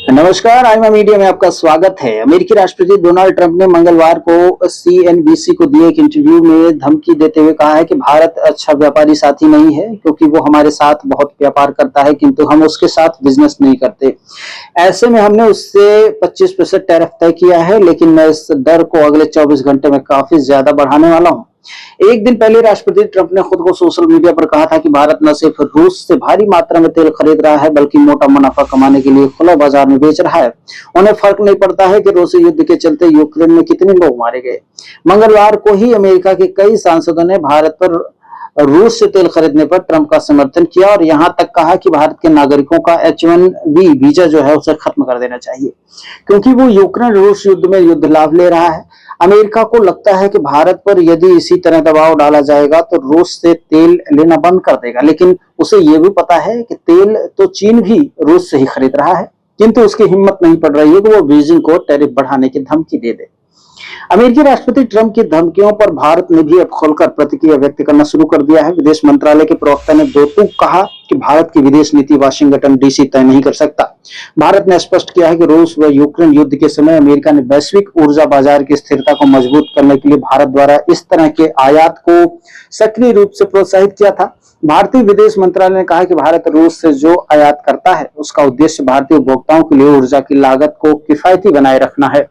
नमस्कार, आईमा मीडिया में आपका स्वागत है। अमेरिकी राष्ट्रपति डोनाल्ड ट्रंप ने मंगलवार को सीएनबीसी को दिए एक इंटरव्यू में धमकी देते हुए कहा है कि भारत अच्छा व्यापारी साथी नहीं है, क्योंकि वो हमारे साथ बहुत व्यापार करता है किंतु हम उसके साथ बिजनेस नहीं करते। ऐसे में हमने उससे 25% टैरिफ तय किया है, लेकिन मैं इस दर को अगले 24 घंटे में काफी ज्यादा बढ़ाने वाला हूँ। एक दिन पहले राष्ट्रपति ट्रंप ने खुद को सोशल मीडिया पर कहा था कि भारत न सिर्फ रूस से भारी मात्रा में तेल खरीद रहा है, बल्कि मोटा मुनाफा कमाने के लिए खुला बाजार में बेच रहा है। उन्हें फर्क नहीं पड़ता है कि रूसी युद्ध के चलते यूक्रेन में कितने लोग मारे गए। मंगलवार को ही अमेरिका के कई सांसदों ने भारत पर रूस से तेल खरीदने पर ट्रंप का समर्थन किया और यहां तक कहा कि भारत के नागरिकों का H-1B वीजा जो है उसे खत्म कर देना चाहिए, क्योंकि वो यूक्रेन रूस युद्ध में युद्ध लाभ ले रहा है। अमेरिका को लगता है कि भारत पर यदि इसी तरह दबाव डाला जाएगा तो रूस से तेल लेना बंद कर देगा, लेकिन उसे ये भी पता है कि तेल तो चीन भी रूस से ही खरीद रहा है, किंतु उसकी हिम्मत नहीं पड़ रही है कि वो बीजिंग को टैरिफ बढ़ाने की धमकी दे दे। अमेरिकी राष्ट्रपति ट्रंप की धमकियों पर भारत ने भी अब खुलकर प्रतिक्रिया व्यक्त करना शुरू कर दिया है। विदेश मंत्रालय के प्रवक्ता ने दो टूक कहा कि भारत की विदेश नीति वाशिंगटन डीसी तय नहीं कर सकता। भारत ने स्पष्ट किया है कि रूस व यूक्रेन युद्ध के समय अमेरिका ने वैश्विक ऊर्जा बाजार की स्थिरता को मजबूत करने के लिए भारत द्वारा इस तरह के आयात को सक्रिय रूप से प्रोत्साहित किया था। भारतीय विदेश मंत्रालय ने कहा कि भारत रूस से जो आयात करता है उसका उद्देश्य भारतीय उपभोक्ताओं के लिए ऊर्जा की लागत को किफायती बनाए रखना है।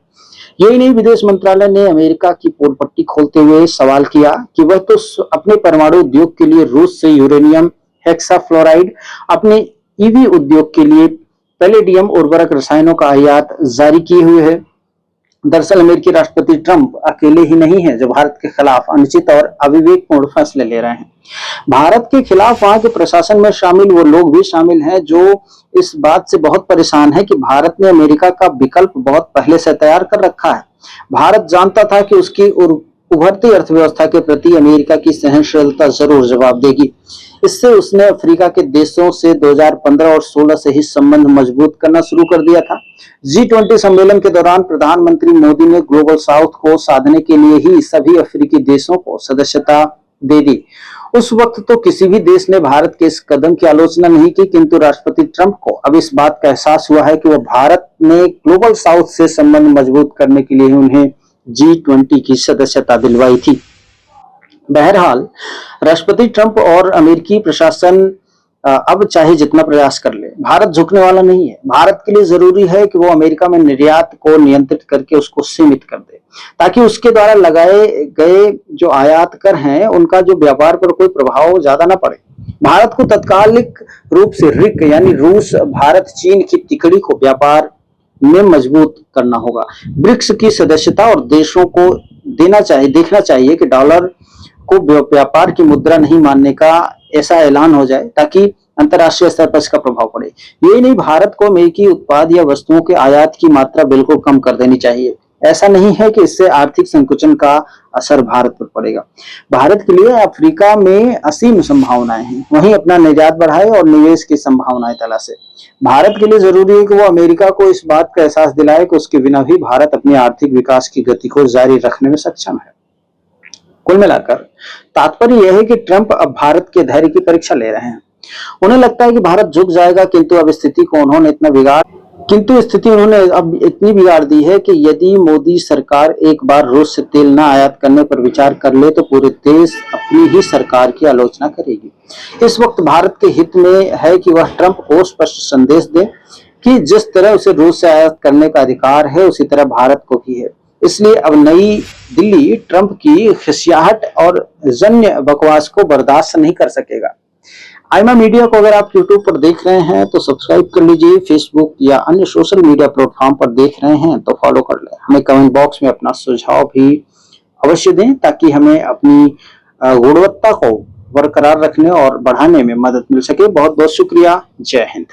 यही नहीं, विदेश मंत्रालय ने अमेरिका की पोल पट्टी खोलते हुए सवाल किया कि वह तो अपने परमाणु उद्योग के लिए रूस से यूरेनियम हेक्साफ्लोराइड, अपने ईवी उद्योग के लिए पैलेडियम उर्वरक रसायनों का आयात जारी किए हुए है। दरअसल अमेरिकी राष्ट्रपति ट्रंप अकेले ही नहीं है जो भारत के खिलाफ अनुचित और अविवेकपूर्ण फैसले ले रहे हैं। भारत के खिलाफ वहां के प्रशासन में शामिल वो लोग भी शामिल हैं जो इस बात से बहुत परेशान है कि भारत ने अमेरिका का विकल्प बहुत पहले से तैयार कर रखा है। भारत जानता था कि उसकी उभरती अर्थव्यवस्था के प्रति अमेरिका की सहनशीलता जरूर जवाब देगी। इससे उसने अफ्रीका के देशों से 2015 और 16 से ही संबंध मजबूत करना शुरू कर दिया था। G20 सम्मेलन के दौरान प्रधानमंत्री मोदी ने ग्लोबल साउथ को साधने के लिए ही सभी अफ्रीकी देशों को सदस्यता दे दी। उस वक्त तो किसी भी देश ने भारत के इस कदम की आलोचना नहीं की, किंतु राष्ट्रपति ट्रंप को अब इस बात का एहसास हुआ है कि वह भारत ने ग्लोबल साउथ से संबंध मजबूत करने के लिए उन्हें G20 की सदस्यता दिलवाई थी। बहरहाल राष्ट्रपति ट्रंप और अमेरिकी प्रशासन अब चाहे जितना प्रयास कर ले, भारत झुकने वाला नहीं है। भारत के लिए जरूरी है कि वो अमेरिका में निर्यात को नियंत्रित करके उसको सीमित कर दे, ताकि उसके द्वारा लगाए गए जो आयात कर हैं उनका जो व्यापार पर कोई प्रभाव ज्यादा ना पड़े। भारत को तत्कालिक रूप से रिक यानी रूस भारत चीन की तिकड़ी को व्यापार में मजबूत करना होगा। ब्रिक्स की सदस्यता और देशों को देखना चाहिए कि डॉलर को व्यापार की मुद्रा नहीं मानने का ऐसा ऐलान हो जाए ताकि अंतरराष्ट्रीय स्तर पर इसका प्रभाव पड़े। यही नहीं, भारत को अमेरिकी उत्पाद या वस्तुओं के आयात की मात्रा बिल्कुल कम कर देनी चाहिए। ऐसा नहीं है कि इससे आर्थिक संकुचन का असर भारत पर पड़ेगा। भारत के लिए अफ्रीका में असीम संभावनाएं हैं, वहीं अपना निर्यात बढ़ाए और निवेश की संभावनाएं तलाशे। भारत के लिए जरूरी है कि वो अमेरिका को इस बात का एहसास दिलाए कि उसके बिना भी भारत अपने आर्थिक विकास की गति को जारी रखने में सक्षम है। कुल मिलाकर तात्पर्य यह है कि ट्रंप अब भारत के धैर्य की परीक्षा ले रहे हैं। उन्हें लगता है कि भारत झुक जाएगा, किंतु स्थिति उन्होंने अब इतनी बिगाड़ दी है कि यदि मोदी सरकार एक बार रूस से तेल न आयात करने पर विचार कर ले तो पूरे देश अपनी ही सरकार की आलोचना करेगी। इस वक्त भारत के हित में है कि वह ट्रंप को स्पष्ट संदेश दे कि जिस तरह उसे रूस से आयात करने का अधिकार है उसी तरह भारत को भी है। इसलिए अब नई दिल्ली ट्रंप की खिसियाहट और जन्य बकवास को बर्दाश्त नहीं कर सकेगा। आईमा मीडिया को अगर आप यूट्यूब पर देख रहे हैं तो सब्सक्राइब कर लीजिए, फेसबुक या अन्य सोशल मीडिया प्लेटफॉर्म पर देख रहे हैं तो फॉलो कर लें। हमें कमेंट बॉक्स में अपना सुझाव भी अवश्य दें ताकि हमें अपनी गुणवत्ता को बरकरार रखने और बढ़ाने में मदद मिल सके। बहुत बहुत शुक्रिया। जय हिंद।